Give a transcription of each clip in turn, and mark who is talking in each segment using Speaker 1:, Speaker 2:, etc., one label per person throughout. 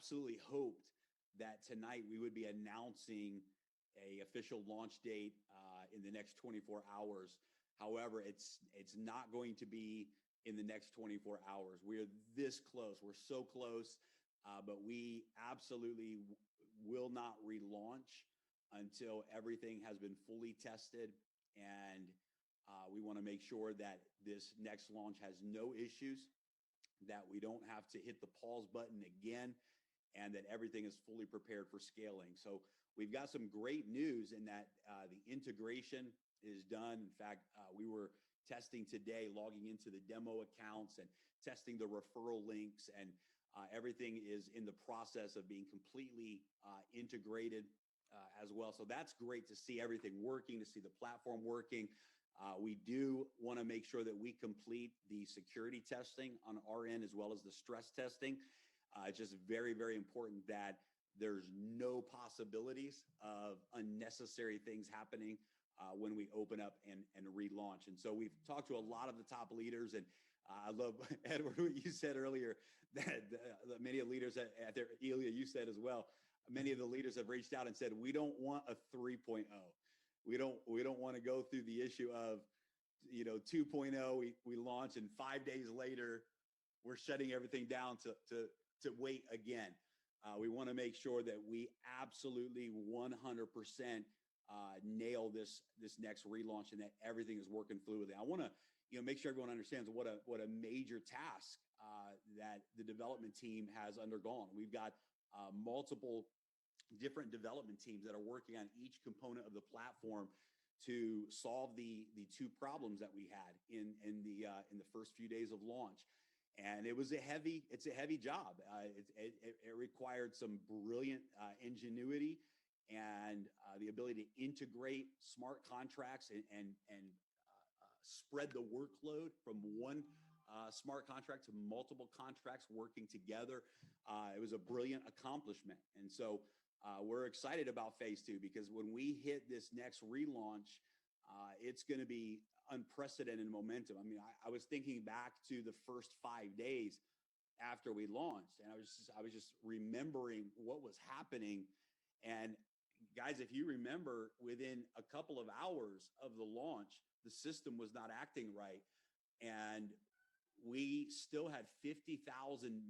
Speaker 1: absolutely hoped that tonight we would be announcing a official launch date in the next 24 hours. However, it's not going to be in the next 24 hours. We're this close. We're so close, but we absolutely will not relaunch until everything has been fully tested, and we want to make sure that this next launch has no issues, that we don't have to hit the pause button again, and that everything is fully prepared for scaling. So we've got some great news in that the integration is done. In fact, we were testing today, logging into the demo accounts and testing the referral links, and everything is in the process of being completely integrated as well. So that's great to see everything working, to see the platform working. We do want to make sure that we complete the security testing on our end, as well as the stress testing. It's just very, very important that there's no possibilities of unnecessary things happening when we open up and relaunch. And so we've talked to a lot of the top leaders, and I love, Edward, what you said earlier, that many of the leaders at there, Ilya, you said as well, many of the leaders have reached out and said, we don't want a 3.0. We don't want to go through the issue of, 2.0, we launch, and 5 days later, we're shutting everything down to wait again. We want to make sure that we absolutely 100% nail this next relaunch, and that everything is working fluidly. I want to make sure everyone understands what a major task that the development team has undergone. We've got multiple different development teams that are working on each component of the platform to solve the two problems that we had in the first few days of launch. And it's a heavy job. It required some brilliant ingenuity and the ability to integrate smart contracts and spread the workload from one smart contract to multiple contracts working together. It was a brilliant accomplishment. And so we're excited about phase two, because when we hit this next relaunch, it's going to be unprecedented momentum. I mean, I was thinking back to the first 5 days after we launched, and I was just remembering what was happening. And guys, if you remember, within a couple of hours of the launch, the system was not acting right, and we still had 50,000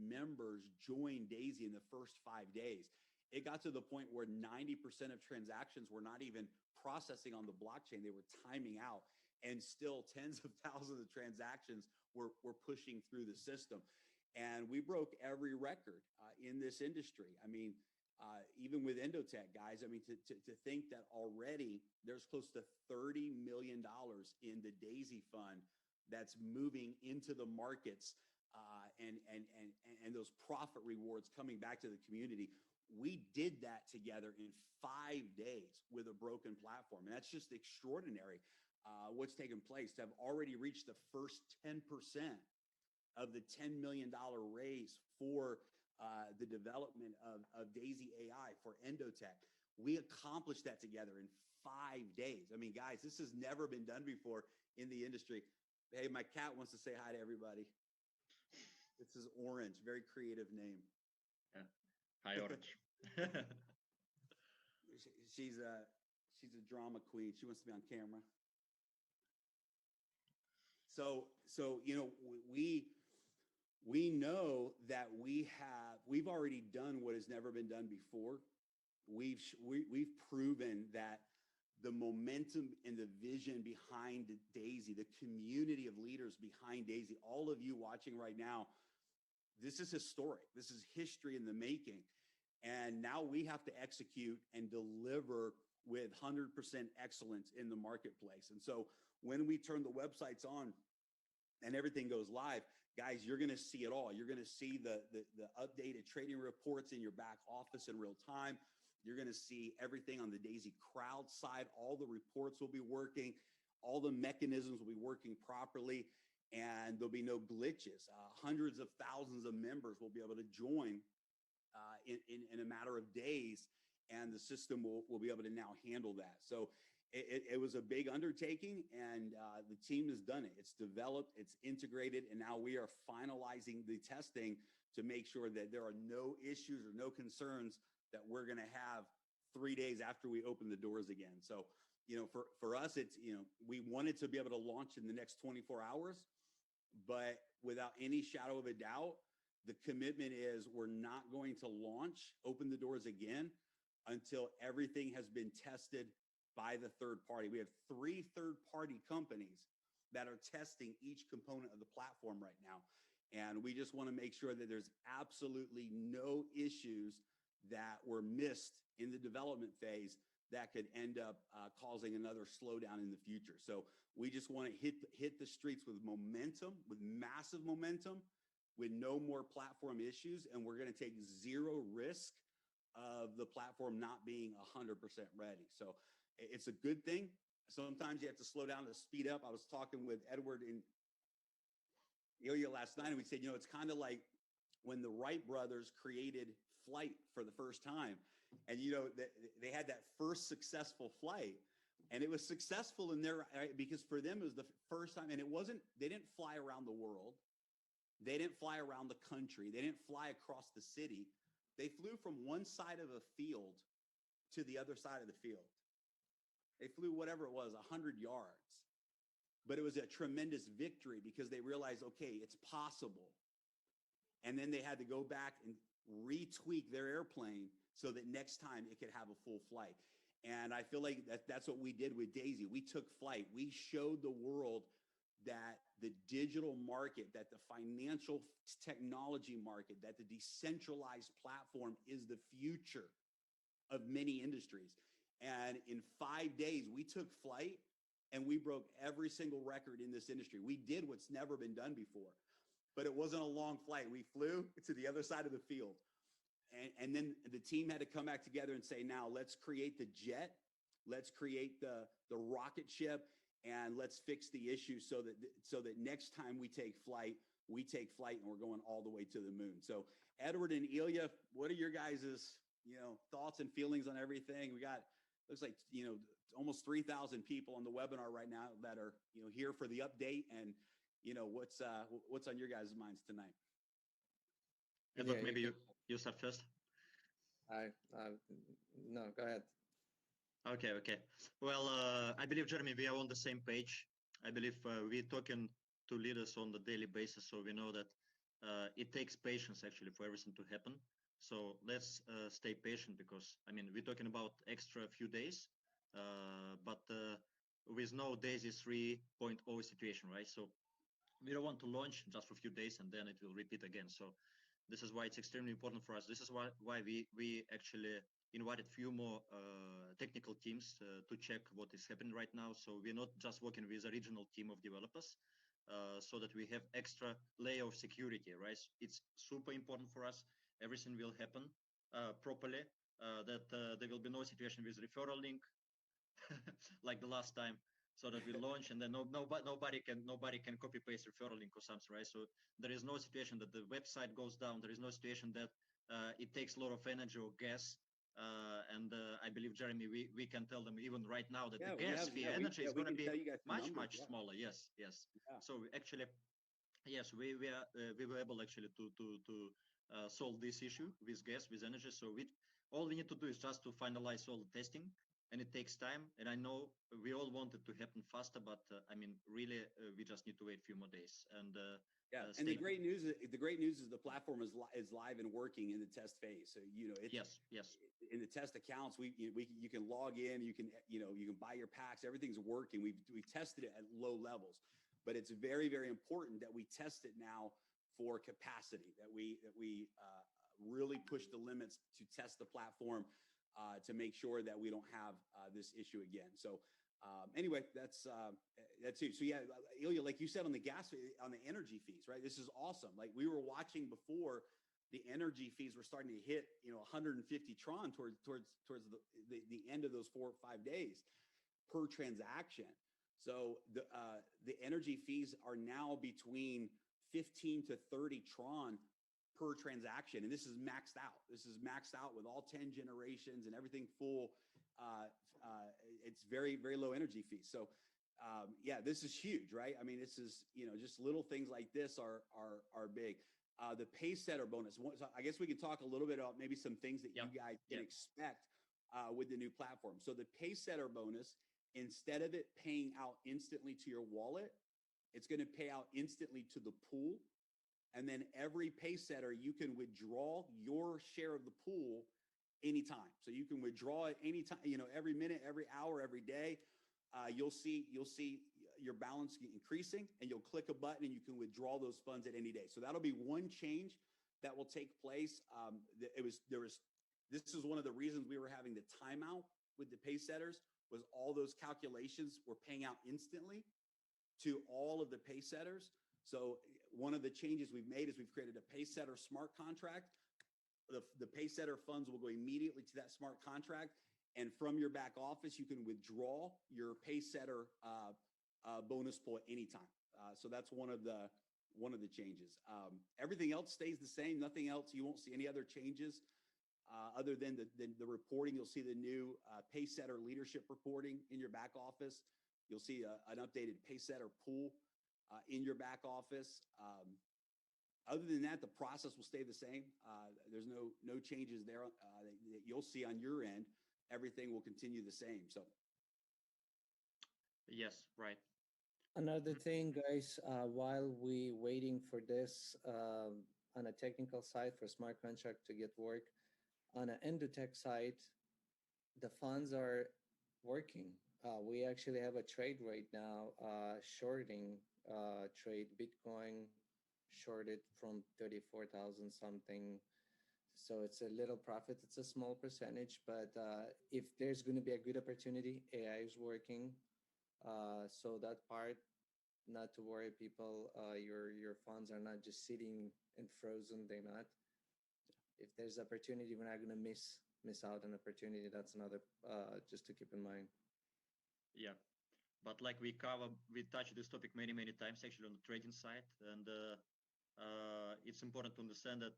Speaker 1: members join D.AI.SY in the first 5 days. It got to the point where 90% of transactions were not even processing on the blockchain. They were timing out, and still tens of thousands of transactions were pushing through the system. And we broke every record in this industry. I mean, even with Endotech, guys, I mean, to think that already there's close to $30 million in the D.AI.SY fund that's moving into the markets, and those profit rewards coming back to the community. We did that together in 5 days with a broken platform. And that's just extraordinary. What's taken place, to have already reached the first 10% of the $10 million raise for the development of D.AI.SY AI for Endotech. We accomplished that together in 5 days. I mean, guys, this has never been done before in the industry. Hey, my cat wants to say hi to everybody. This is Orange, very creative name.
Speaker 2: Yeah. Hi, Orange.
Speaker 1: She's a drama queen. She wants to be on camera. So we know that we've already done what has never been done before. We've proven that the momentum and the vision behind D.AI.SY, the community of leaders behind D.AI.SY, all of you watching right now, this is historic. This is history in the making. And now we have to execute and deliver with 100% excellence in the marketplace. And so when we turn the websites on and everything goes live, guys, you're going to see it all. You're going to see the updated trading reports in your back office in real time. You're going to see everything on the D.AI.SY crowd side. All the reports will be working. All the mechanisms will be working properly, and there'll be no glitches. Hundreds of thousands of members will be able to join in a matter of days, and the system will be able to now handle that. So it was a big undertaking, and the team has done it. It's developed, it's integrated, and now we are finalizing the testing to make sure that there are no issues or no concerns that we're going to have 3 days after we open the doors again. So, for us, it's, we wanted to be able to launch in the next 24 hours, but without any shadow of a doubt, the commitment is we're not going to open the doors again until everything has been tested by the third party. We have 3 third-party companies that are testing each component of the platform right now. And we just want to make sure that there's absolutely no issues that were missed in the development phase that could end up causing another slowdown in the future. So we just want to hit the streets with momentum, with massive momentum, with no more platform issues. And we're going to take zero risk of the platform not being 100% ready. So it's a good thing. Sometimes you have to slow down to speed up. I was talking with Edward and Ilya last night, and we said, it's kind of like when the Wright brothers created flight for the first time. And, they had that first successful flight, and it was successful in their, because for them, it was the first time. And they didn't fly around the world. They didn't fly around the country. They didn't fly across the city. They flew from one side of a field to the other side of the field. They flew whatever it was, 100 yards. But it was a tremendous victory because they realized, okay, it's possible. And then they had to go back and retweak their airplane so that next time it could have a full flight. And I feel like that's what we did with D.AI.SY. We took flight. We showed the world that the digital market, that the financial technology market, that the decentralized platform is the future of many industries. And in 5 days, we took flight and we broke every single record in this industry. We did what's never been done before, but it wasn't a long flight. We flew to the other side of the field. And then the team had to come back together and say, now let's create the jet, let's create the rocket ship, and let's fix the issue so that next time we take flight and we're going all the way to the moon. So Edward and Ilya, what are your guys' thoughts and feelings on everything? We got, looks like, almost 3,000 people on the webinar right now that are, here for the update, and, what's on your guys' minds tonight?
Speaker 2: Edward, maybe you start first.
Speaker 3: No, go ahead.
Speaker 2: Okay. Well, I believe, Jeremy, we are on the same page. I believe we're talking to leaders on the daily basis, so we know that it takes patience actually for everything to happen. So let's stay patient, because we're talking about extra few days, but with no DAISY 3.0 situation, right? So we don't want to launch just for a few days and then it will repeat again. So this is why it's extremely important for us. This is why we actually invited few more technical teams to check what is happening right now. So we're not just working with a regional team of developers, so that we have extra layer of security, right? It's super important for us. Everything will happen properly, that there will be no situation with referral link like the last time, so that we launch and then nobody can copy paste referral link or something, right? So there is no situation that the website goes down. There is no situation that it takes a lot of energy or gas. And I believe, Jeremy, we can tell them even right now that the gas fee energy is going to be much smaller. Yes. Yeah. So actually, yes, we were able actually to solve this issue with gas, with energy. So all we need to do is just to finalize all the testing, and it takes time. And I know we all want it to happen faster, but really, we just need to wait a few more days. And
Speaker 1: and the great news is the platform is live and working in the test phase. So it's,
Speaker 2: yes.
Speaker 1: In the test accounts, you can log in, you can buy your packs. Everything's working. We've tested it at low levels, but it's very, very important that we test it now for capacity. That we really push the limits to test the platform to make sure that we don't have this issue again. So. Anyway, that's it. So yeah, Ilya, like you said on the energy fees, right? This is awesome. Like we were watching before, the energy fees were starting to hit 150 Tron towards the end of those 4 or 5 days per transaction. So the energy fees are now between 15 to 30 Tron per transaction, and this is maxed out. This is maxed out with all 10 generations and everything full. It's very, very low energy fees. So yeah, this is huge, right? This is, just little things like this are big. The pay setter bonus. So I guess we can talk a little bit about maybe some things that you guys can expect with the new platform. So the pay setter bonus, instead of it paying out instantly to your wallet, it's going to pay out instantly to the pool. And then every pay setter, you can withdraw your share of the pool anytime. So you can withdraw it anytime, every minute, every hour, every day. You'll see your balance increasing, and you'll click a button and you can withdraw those funds at any day. So that'll be one change that will take place. This is one of the reasons we were having the timeout with the pay setters, was all those calculations were paying out instantly to all of the pay setters. So one of the changes we've made is we've created a pay setter smart contract. The pay setter funds will go immediately to that smart contract. And from your back office, you can withdraw your pay setter bonus pool at any time. So that's one of the changes. Everything else stays the same. Nothing else. You won't see any other changes other than the reporting. You'll see the new pay setter leadership reporting in your back office. You'll see an updated pay setter pool in your back office. Other than that, the process will stay the same. There's no changes there that you'll see on your end. Everything will continue the same. So,
Speaker 2: yes, right.
Speaker 3: Another thing, guys, while we waiting for this on a technical side for smart contract to get work, on an EndoTech side, the funds are working. We actually have a trade right now, shorting trade Bitcoin shorted from 34,000 something. So it's a little profit. It's a small percentage, but if there's going to be a good opportunity, AI is working. So that part, not to worry, people. Your funds are not just sitting and frozen. They're not. If there's opportunity, we're not going to miss out an opportunity. That's another just to keep in mind.
Speaker 2: Yeah, but like we touched this topic many times actually on the trading side, and it's important to understand that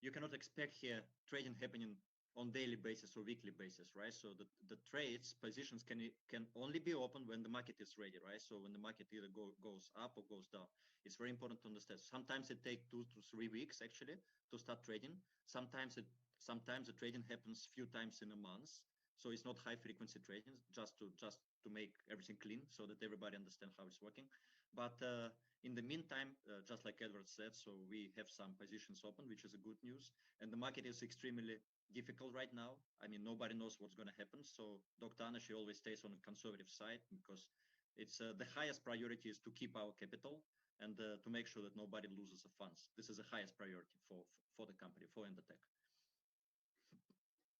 Speaker 2: you cannot expect here trading happening on daily basis or weekly basis, right? So the trades positions can only be open when the market is ready, right? So when the market either goes up or goes down. It's very important to understand. Sometimes it takes 2 to 3 weeks actually to start trading. Sometimes the trading happens few times in a month. So it's not high frequency trading, just to make everything clean so that everybody understands how it's working. But in the meantime, just like Edward said, so we have some positions open, which is a good news. And the market is extremely difficult right now. I mean, nobody knows what's going to happen. So Dr. Anna, she always stays on the conservative side because it's the highest priority is to keep our capital and to make sure that nobody loses the funds. This is the highest priority for the company, for EndoTech.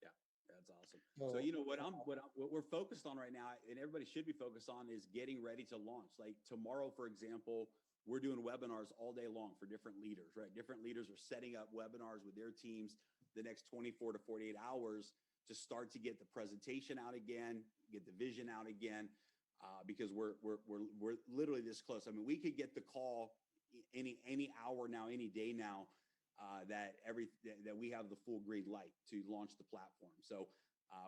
Speaker 1: Yeah, that's awesome. So what we're focused on right now, and everybody should be focused on, is getting ready to launch. Like tomorrow, for example, we're doing webinars all day long for different leaders, right? Different leaders are setting up webinars with their teams the next 24 to 48 hours to start to get the presentation out again, get the vision out again, because we're literally this close. I mean, we could get the call any hour now, any day now, that we have the full green light to launch the platform. So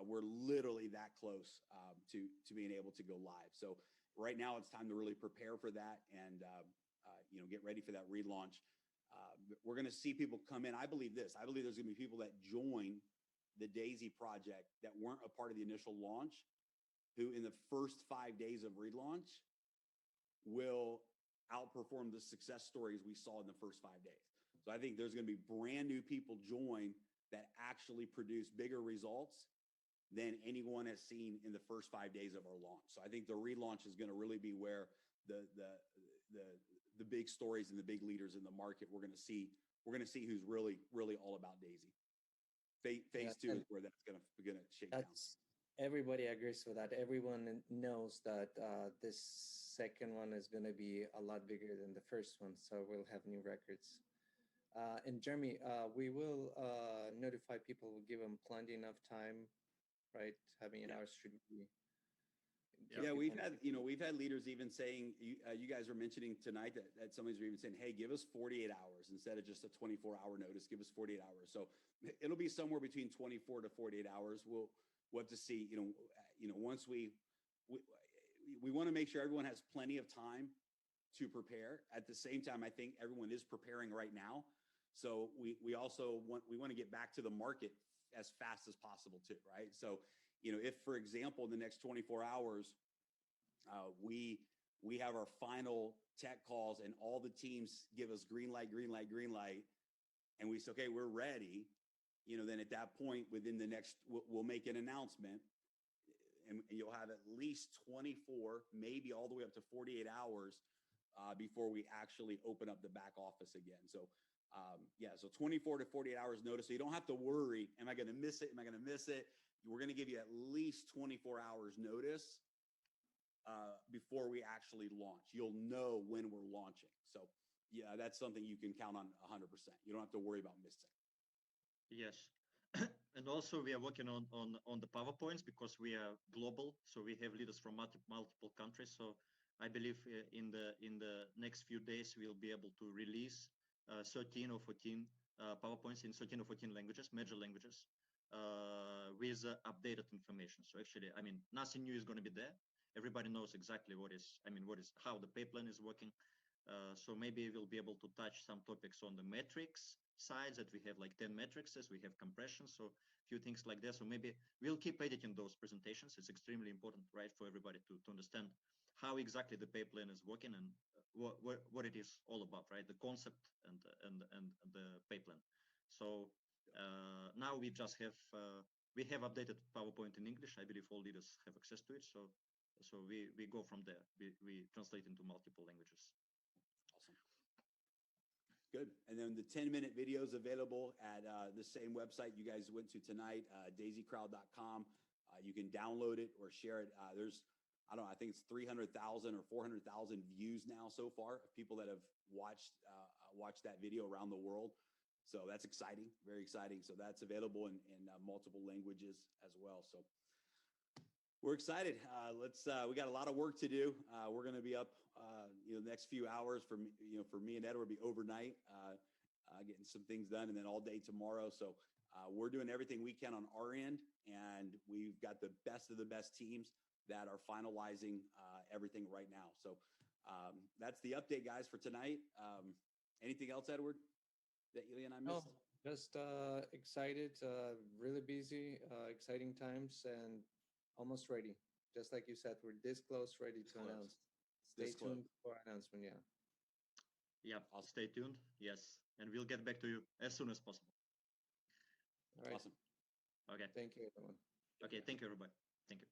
Speaker 1: we're literally that close to being able to go live. So right now it's time to really prepare for that and get ready for that relaunch. We're going to see people come in. I believe there's going to be people that join the D.AI.SY project that weren't a part of the initial launch, who in the first 5 days of relaunch will outperform the success stories we saw in the first 5 days. So I think there's going to be brand new people join that actually produce bigger results than anyone has seen in the first 5 days of our launch. So I think the relaunch is going to really be where the big stories and the big leaders in the market we're going to see who's really all about D.AI.SY. Phase 2 is where that's going to shake down.
Speaker 3: Everybody agrees with that. Everyone knows that this second one is going to be a lot bigger than the first one, so we'll have new records. And Jeremy, we will notify people. We'll give them plenty enough time, right? Having an hour should be.
Speaker 1: Yeah, we've had leaders even saying, you guys were mentioning tonight that somebody's even saying, hey, give us 48 hours instead of just a 24-hour notice. Give us 48 hours. So it'll be somewhere between 24 to 48 hours. We'll have to see. Once we want to make sure everyone has plenty of time to prepare. At the same time, I think everyone is preparing right now. So we also want to get back to the market as fast as possible too, right? So, if, for example, in the next 24 hours, we have our final tech calls and all the teams give us green light, and we say, okay, we're ready. Then at that point, within the next, we'll make an announcement, and you'll have at least 24, maybe all the way up to 48 hours before we actually open up the back office again. So, so 24 to 48 hours notice. So you don't have to worry, am I going to miss it? We're going to give you at least 24 hours notice before we actually launch. You'll know when we're launching. So yeah, that's something you can count on 100%. You don't have to worry about missing.
Speaker 2: Yes. And also we are working on the PowerPoints because we are global. So we have leaders from multiple countries. So I believe in the next few days, we'll be able to release 13 or 14 PowerPoints in 13 or 14 languages, major languages, with updated information. So actually, I mean, nothing new is going to be there. Everybody knows exactly how the pay plan is working. So maybe we'll be able to touch some topics on the metrics sides that we have, like 10 metrics, we have compression, so a few things like that. So maybe we'll keep editing those presentations. It's extremely important, right, for everybody to understand how exactly the pay plan is working and what it is all about, right? The concept and the pay plan. So now we just have we have updated PowerPoint in English. I believe all leaders have access to it. So we go from there. We translate into multiple languages.
Speaker 1: Good. And then the 10-minute video is available at the same website you guys went to tonight, daisycrowd.com. You can download it or share it. There's, I don't know, I think it's 300,000 or 400,000 views now so far of people that have watched that video around the world. So that's exciting, very exciting. So that's available in multiple languages as well. So we're excited. We got a lot of work to do. We're going to be up, the next few hours for me and Edward, be overnight, getting some things done, and then all day tomorrow. So we're doing everything we can on our end, and we've got the best of the best teams that are finalizing everything right now. So that's the update, guys, for tonight. Anything else, Edward, that Ilya and I missed?
Speaker 3: No, just excited, really busy, exciting times, and almost ready. Just like you said, we're this close, ready to announce. Stay tuned for announcement. Yeah.
Speaker 2: Yeah, I'll stay tuned. Yes, and we'll get back to you as soon as possible.
Speaker 3: All right.
Speaker 1: Awesome.
Speaker 2: Okay.
Speaker 3: Thank you, everyone.
Speaker 2: Okay. Thank you, everybody. Thank you.